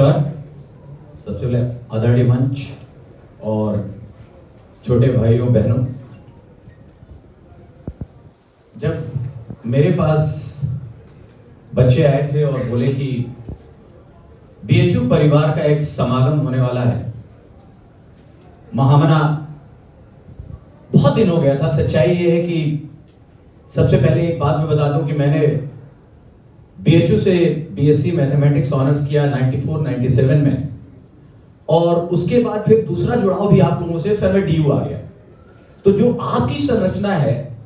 नमस्कार। सबसे पहले आदरणीय मंच और छोटे भाइयों बहनों, जब मेरे पास बच्चे आए थे और बोले कि बीएचयू परिवार का एक समागम होने वाला है, महामना बहुत दिन हो गया था। सच्चाई ये है कि सबसे पहले एक बात मैं बता दूं कि मैंने बीएचयू से बीएससी मैथमेटिक्स ऑनर्स किया 94-97 में, और उसके बाद फिर दूसरा जुड़ाव भी आप लोगों से, फिर मैं डीयू आ गया। तो जो आपकी संरचना है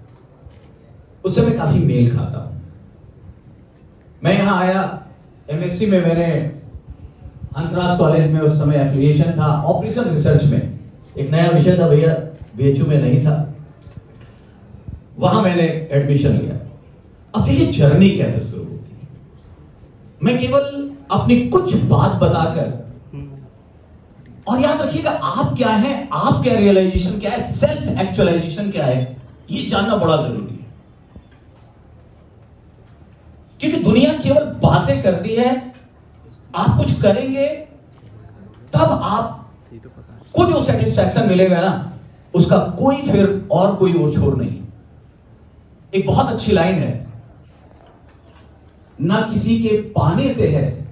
उससे मैं काफी मेल खाता हूं। मैं यहां आया एमएससी में, मैंने हंसराज कॉलेज में उस समय एफिलिएशन था, ऑपरेशन रिसर्च में एक नया विषय था भैया, बीएचयू में नहीं था, वहां मैंने एडमिशन लिया। अब देखिए जर्नी कैसे शुरू होती है। मैं केवल अपनी कुछ बात बताकर, और याद रखिएगा आप क्या है, आपका रियलाइजेशन क्या है, सेल्फ एक्चुअलाइजेशन क्या है, ये जानना बड़ा जरूरी है। क्योंकि दुनिया केवल बातें करती है, आप कुछ करेंगे तब आप को जो सेटिस्फैक्शन मिलेगा ना, उसका कोई फिर और कोई और छोर नहीं। एक बहुत अच्छी लाइन है, ना किसी के पाने से है,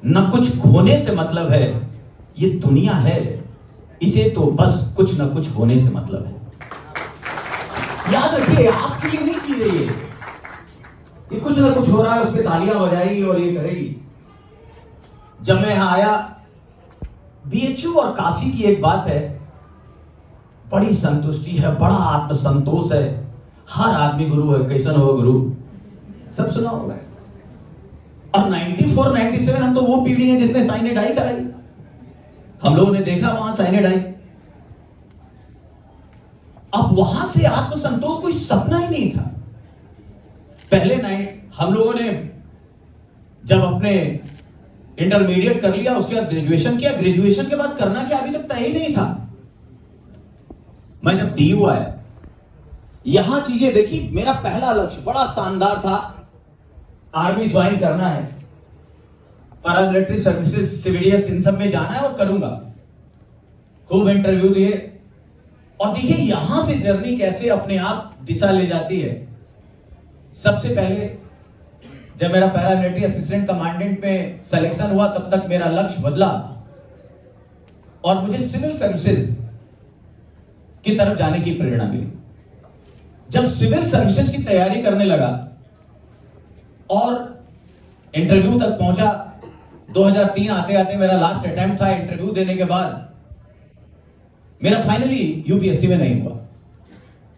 ना कुछ खोने से मतलब है, ये दुनिया है, इसे तो बस कुछ ना कुछ होने से मतलब है। याद रखिए आपके लिए नहीं की रही है, ये कुछ ना कुछ हो रहा है, उस पर तालियां बजाएगी और ये करेगी। जब मैं यहां आया, बीएचयू और काशी की एक बात है, बड़ी संतुष्टि है, बड़ा आत्मसंतोष है। हर आदमी गुरु है, कैसन हो गुरु, सब सुना होगा। और 94-97 हम तो वो पीढ़ी है जिसने साइनेडाई कराई, हम लोगों ने देखा वहां साइनेडाई। अब वहां से आत्मसंतोष कोई सपना ही नहीं था। पहले हम लोगों ने जब अपने इंटरमीडिएट कर लिया, उसके बाद ग्रेजुएशन किया, ग्रेजुएशन के बाद करना क्या अभी तक तय ही नहीं था। मैं जब डीयू आया, यहां चीजें देखी, मेरा पहला लक्ष्य बड़ा शानदार था, आर्मी ज्वाइन करना है, पैरामिलिट्री सर्विसेज, सिविलियंस, इन सब में जाना है और करूंगा। खूब इंटरव्यू दिए, और देखिए यहां से जर्नी कैसे अपने आप दिशा ले जाती है। सबसे पहले जब मेरा पैरामिलिट्री असिस्टेंट कमांडेंट में सिलेक्शन हुआ, तब तक मेरा लक्ष्य बदला और मुझे सिविल सर्विसेज की तरफ जाने की प्रेरणा मिली। जब सिविल सर्विसेज की तैयारी करने लगा और इंटरव्यू तक पहुंचा, 2003 आते आते मेरा लास्ट अटेम्प्ट था। इंटरव्यू देने के बाद मेरा फाइनली यूपीएससी में नहीं हुआ।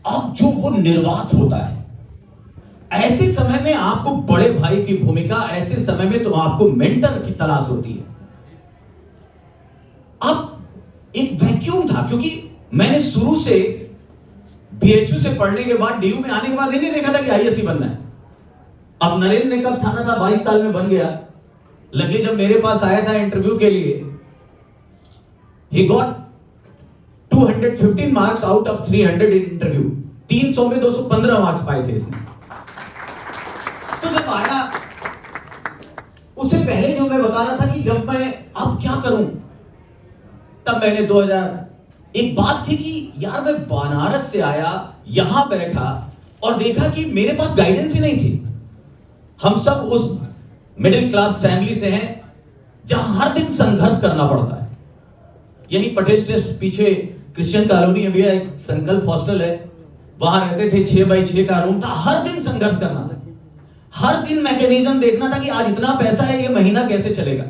अब जो वो निर्वात होता है, ऐसे समय में आपको बड़े भाई की भूमिका, ऐसे समय में तो आपको मेंटर की तलाश होती है। अब एक वैक्यूम था, क्योंकि मैंने शुरू से बीएचयू से पढ़ने के बाद, डीयू में आने के बाद नहीं देखा था कि आईएएस बनना है। अब नरेंद्र ने कब ठाना था, 22 साल में बन गया। लगे जब मेरे पास आया था इंटरव्यू के लिए, he got 215 marks out of 300 in interview, 300 में 215 मार्क्स पाए थे इसने। तो जब आया, उससे पहले जो मैं बता रहा था कि जब मैं अब क्या करूं, तब मैंने 2000 एक बात थी कि यार मैं बनारस से आया, यहां बैठा और देखा कि मेरे पास गाइडेंस ही नहीं थी। हम सब उस मिडिल क्लास फैमिली से हैं जहां हर दिन संघर्ष करना पड़ता है। यही पटेल चेस्ट पीछे क्रिश्चियन कॉलोनी में भी एक संकल्प हॉस्टल है, वहां रहते थे, 6x6 का रूम था, हर दिन संघर्ष करना था, हर दिन मैकेनिज्म देखना था कि आज इतना पैसा है, ये महीना कैसे चलेगा।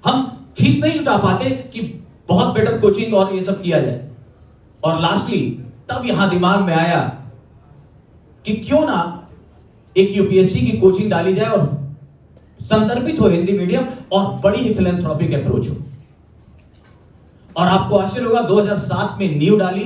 हम फीस नहीं जुटा पाते कि बहुत बेटर कोचिंग और ये सब किया जाए। और लास्टली तब यहां दिमाग में आया कि क्यों ना एक यूपीएससी की कोचिंग डाली जाए और संदर्भित हो हिंदी मीडियम और बड़ी ही फिलैंथ्रोपिक अप्रोच हो। और आपको आश्चर्य होगा, 2007 में नींव डाली,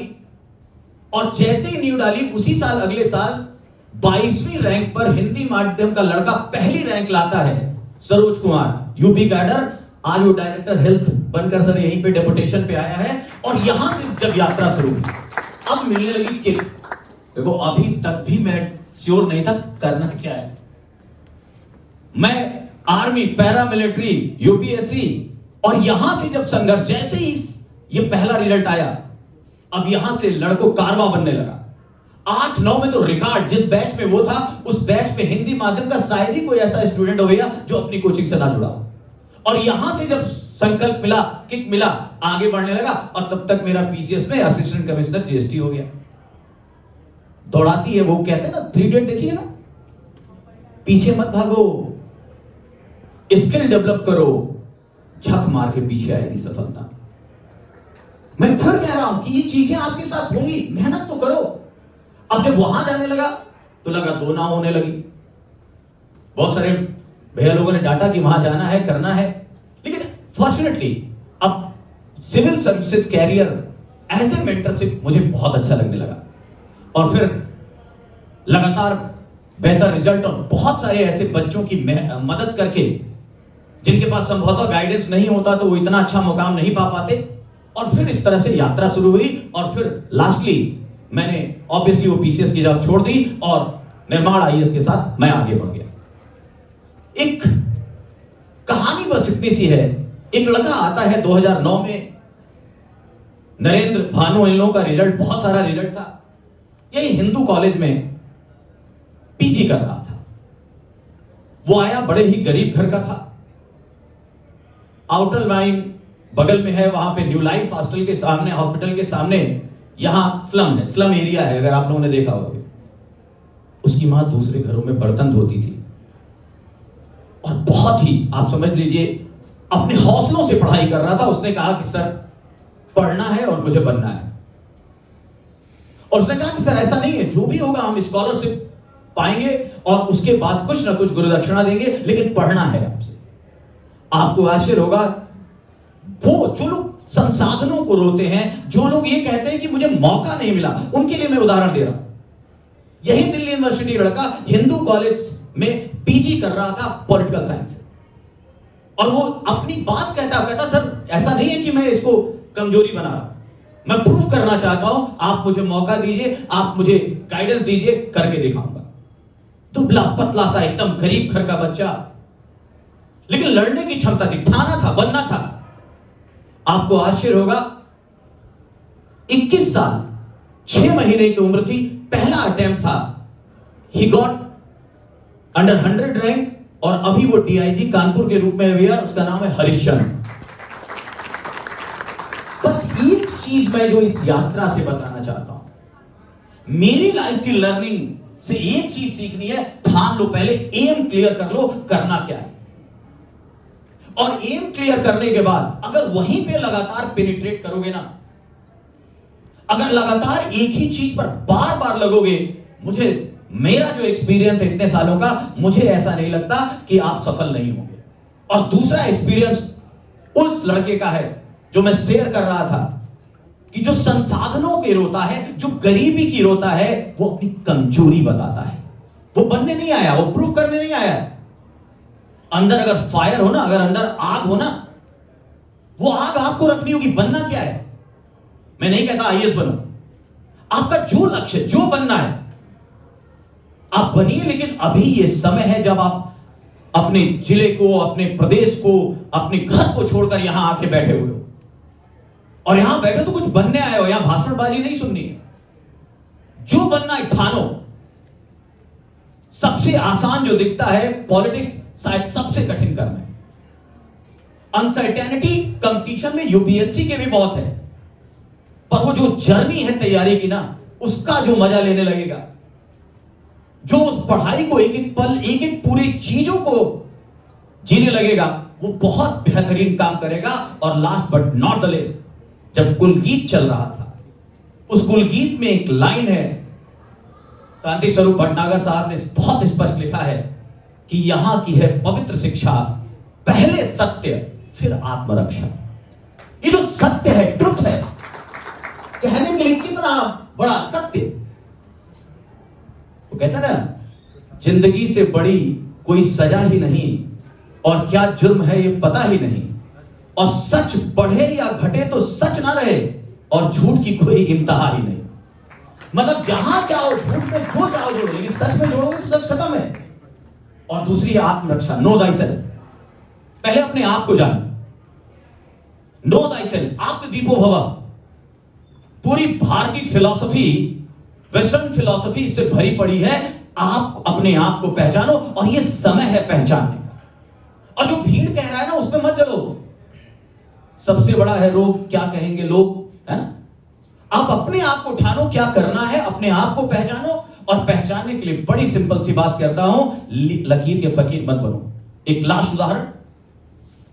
और जैसे ही नींव डाली उसी साल, अगले साल 22वीं रैंक पर हिंदी माध्यम का लड़का पहली रैंक लाता है, सरोज कुमार, यूपी कैडर। आज वो डायरेक्टर हेल्थ बनकर सर यहीं पे डेपुटेशन पे आया है। और यहां से जब यात्रा शुरू हुई, अब मिलने लगी किक। देखो अभी तक भी मैं श्योर नहीं था करना क्या है। मैं आर्मी, पैरामिलिट्री, यूपीएससी, और यहां से जब संघर्ष, जैसे ही ये पहला रिजल्ट आया, अब यहां से लड़कों कारवा बनने लगा। 8-9 में तो रिकॉर्ड, जिस बैच में वो था उस बैच में हिंदी माध्यम का शायद ही कोई ऐसा स्टूडेंट हो गया जो अपनी कोचिंग से ना जुड़ा। और यहां से जब संकल्प मिला, किक मिला, आगे बढ़ने लगा, और तब तक मेरा पीसीएस में असिस्टेंट कमिश्नर जीएसटी हो गया। दौड़ाती है, वो कहते हैं ना 3 इडियट, देखिए ना, पीछे मत भागो, स्किल डेवलप करो, झक मार के पीछे आएगी सफलता। मैं फिर कह रहा हूं कि ये चीजें आपके साथ होंगी, मेहनत तो करो। अब जब वहां जाने लगा तो लगा 2 नाव होने लगी। बहुत सारे भैया लोगों ने डाटा कि वहां जाना है, करना है, लेकिन फॉर्चुनेटली अब civil services career as a mentorship मुझे बहुत अच्छा लगने लगा। और फिर लगातार बेहतर रिजल्ट और बहुत सारे ऐसे बच्चों की मदद करके, जिनके पास संभवतः गाइडेंस नहीं होता तो वो इतना अच्छा मुकाम नहीं पा पाते। और फिर इस तरह से यात्रा शुरू हुई, और फिर लास्टली मैंने ऑब्वियसली वो पीसीएस की जॉब छोड़ दी और निर्माण आईएएस के साथ मैं आगे बढ़ गया। एक कहानी बस इतनी सी है। एक लड़का आता है 2009 में, नरेंद्र, भानु, इन लोगों का रिजल्ट, बहुत सारा रिजल्ट था। यही हिंदू कॉलेज में पीजी कर रहा था। वो आया, बड़े ही गरीब घर का था, आउटर लाइन बगल में है, वहां पे न्यू लाइफ हॉस्टल के सामने, हॉस्पिटल के सामने, यहां स्लम है, स्लम एरिया है, अगर आप लोगों ने देखा होगा। उसकी मां दूसरे घरों में बर्तन धोती थी और बहुत ही, आप समझ लीजिए, अपने हौसलों से पढ़ाई कर रहा था। उसने कहा कि सर पढ़ना है और मुझे बनना है। और उसने कहा कि सर ऐसा नहीं है, जो भी होगा हम स्कॉलरशिप पाएंगे और उसके बाद कुछ ना कुछ गुरुदक्षिणा देंगे, लेकिन पढ़ना है आपसे। आपको आश्चर्य होगा, वो जो लोग संसाधनों को रोते हैं, जो लोग ये कहते हैं कि मुझे मौका नहीं मिला, उनके लिए मैं उदाहरण दे रहा हूं। यही दिल्ली यूनिवर्सिटी लड़का हिंदू कॉलेज में पीजी कर रहा था पॉलिटिकल साइंस से, और वो अपनी बात कहता सर ऐसा नहीं है कि मैं इसको कमजोरी बना रहा, मैं प्रूफ करना चाहता हूं, आप मुझे मौका दीजिए, आप मुझे गाइडेंस दीजिए, करके दिखाऊंगा। दुबला पतला सा एकदम गरीब घर का बच्चा, लेकिन लड़ने की क्षमता थी, ठाना था, बनना था। आपको आश्चर्य होगा, 21 साल 6 महीने की उम्र थी, पहला अटेम्प्ट था, ही गॉट अंडर 100 रैंक, और अभी वो डीआईजी कानपुर के रूप में हुआ। उसका नाम है हरिश्चंद्र। बस एक चीज मैं जो इस यात्रा से बताना चाहता हूं, मेरी लाइफ की लर्निंग से एक चीज सीखनी है, ठान लो, पहले एम क्लियर कर लो, करना क्या है। और एम क्लियर करने के बाद अगर वहीं पे लगातार पेनिट्रेट करोगे ना, अगर लगातार एक ही चीज पर बार बार लगोगे, मेरा जो एक्सपीरियंस है इतने सालों का, मुझे ऐसा नहीं लगता कि आप सफल नहीं होंगे। और दूसरा एक्सपीरियंस उस लड़के का है जो मैं शेयर कर रहा था, कि जो संसाधनों के रोता है, जो गरीबी की रोता है, वो अपनी कमजोरी बताता है। वो बनने नहीं आया, वो प्रूफ करने नहीं आया। अंदर अगर फायर हो ना, अगर अंदर आग हो ना, वो आग आपको रखनी होगी। बनना क्या है? मैं नहीं कहता आईएएस बनो, आपका जो लक्ष्य, जो बनना है आप बनिए। लेकिन अभी ये समय है जब आप अपने जिले को, अपने प्रदेश को, अपने घर को छोड़कर यहां आके बैठे हुए हो, और यहां बैठे तो कुछ बनने आए हो, यहां भाषणबाजी नहीं सुननी है। जो बनना है ठानो। सबसे आसान जो दिखता है पॉलिटिक्स, शायद सबसे कठिन करना है। अनसर्टेनिटी कंपटीशन में यूपीएससी के भी बहुत है, पर वो जो जर्नी है तैयारी की ना, उसका जो मजा लेने लगेगा, जो उस पढ़ाई को एक एक पल, एक एक पूरी चीजों को जीने लगेगा, वो बहुत बेहतरीन काम करेगा। और last but not the least, जब कुलगीत चल रहा था, उस कुलगीत में एक लाइन है, शांति स्वरूप भटनागर साहब ने बहुत स्पष्ट लिखा है कि यहां की है पवित्र शिक्षा, पहले सत्य फिर आत्मरक्षा। ये जो सत्य है, ट्रुथ है, कहने के लिए कितना बड़ा सत्य। तो कहता ना, जिंदगी से बड़ी कोई सजा ही नहीं, और क्या जुर्म है ये पता ही नहीं, और सच बढ़े या घटे तो सच ना रहे, और झूठ की कोई इंतहा ही नहीं। मतलब जहां चाहो झूठ में जो चाहो जोड़ो, लेकिन सच में जोड़ोगे तो सच खत्म है। और दूसरी आत्मरक्षा, नो दाई सेल्फ, पहले अपने आप को जानो। नो थायसेल्फ, आत्मदीपो भव। पूरी भारतीय फिलॉसफी, वेस्टर्न फिलॉसफी इससे भरी पड़ी है। आप अपने आप को पहचानो और ये समय है पहचानने का। और जो भीड़ कह रहा है ना, उसमें मत चलो। सबसे बड़ा है रोग, क्या कहेंगे लोग, है ना। आप अपने आप को ठानो, क्या करना है, अपने आप को पहचानो। और पहचानने के लिए बड़ी सिंपल सी बात करता हूं, लकीर के फकीर मत बनो। एक लास्ट उदाहरण,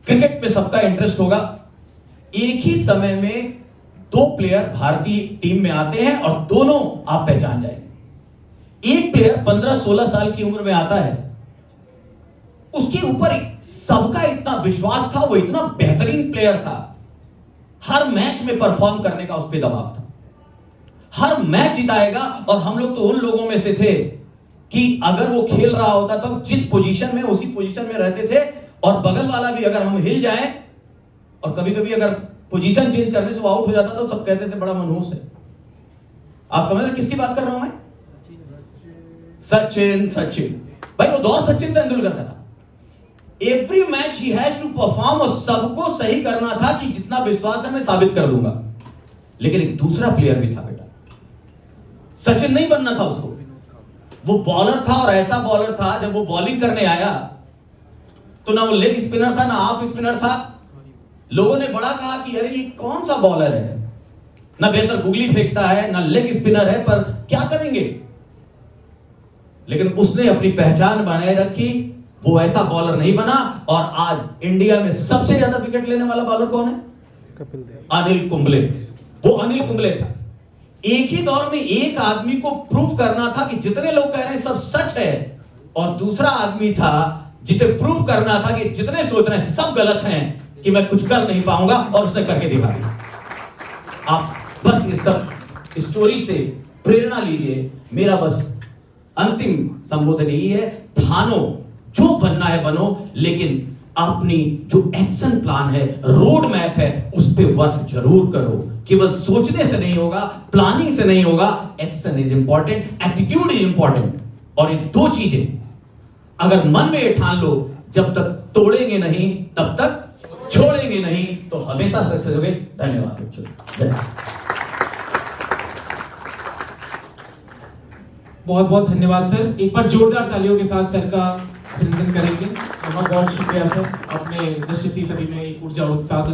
क्रिकेट में सबका इंटरेस्ट होगा। एक ही समय में दो प्लेयर भारतीय टीम में आते हैं और दोनों आप पहचान जाएंगे। एक प्लेयर 15-16 साल की उम्र में आता है, उसके ऊपर सबका इतना विश्वास था, वो इतना बेहतरीन प्लेयर था, हर मैच में परफॉर्म करने का उस पर दबाव था, हर मैच जिताएगा। और हम लोग तो उन लोगों में से थे कि अगर वो खेल रहा होता तो जिस पोजीशन में, उसी पोजीशन में रहते थे। और बगल वाला भी अगर हम हिल जाएं, और कभी कभी अगर पोजीशन चेंज करने से वो आउट हो जाता तो सब कहते थे बड़ा मनहूस है। आप समझ रहे किसकी बात कर रहा हूं मैं? सचिन। सचिन भाई, वो दौर सचिन तेंदुलकर का था। एवरी मैच ही हैज टू परफॉर्म, और सबको सही करना था कि जितना विश्वास है मैं साबित कर दूंगा। लेकिन एक दूसरा प्लेयर भी था बेटा, सचिन नहीं बनना था उसको। वो बॉलर था, और ऐसा बॉलर था जब वो बॉलिंग करने आया तो ना वो लेग स्पिनर था ना ऑफ स्पिनर था। लोगों ने बड़ा कहा कि अरे ये कौन सा बॉलर है, ना बेहतर गुगली फेंकता है ना लेग स्पिनर है, पर क्या करेंगे। लेकिन उसने अपनी पहचान बनाए रखी, वो ऐसा बॉलर नहीं बना। और आज इंडिया में सबसे ज्यादा विकेट लेने वाला बॉलर कौन है? कपिल देव, अनिल कुंबले। वो अनिल कुंबले था। एक ही दौर में एक आदमी को प्रूव करना था कि जितने लोग कह रहे हैं सब सच है, और दूसरा आदमी था जिसे प्रूव करना था कि जितने सोच रहे हैं सब गलत हैं, कि मैं कुछ कर नहीं पाऊंगा, और उसने करके दिखा दिया। आप बस ये सब स्टोरी से प्रेरणा लीजिए। मेरा बस अंतिम संबोधन यही है, ठानो, जो बनना है बनो, लेकिन अपनी जो एक्शन प्लान है, रोड मैप है, उस पे वर्क जरूर करो। केवल सोचने से नहीं होगा, प्लानिंग से नहीं होगा, action is important, attitude is important. और ये दो चीजें अगर मन में ये ठान लो, जब तक तोड़ेंगे नहीं तब तक छोड़ेंगे नहीं, तो हमेशा सक्सेस होगे। धन्यवाद बच्चों। बहुत बहुत धन्यवाद सर। एक बार जोरदार तालियों के साथ सर का अभिनंदन करेंगे। बहुत बहुत शुक्रिया सर, अपने 10 सदी में एक ऊर्जा उत्साह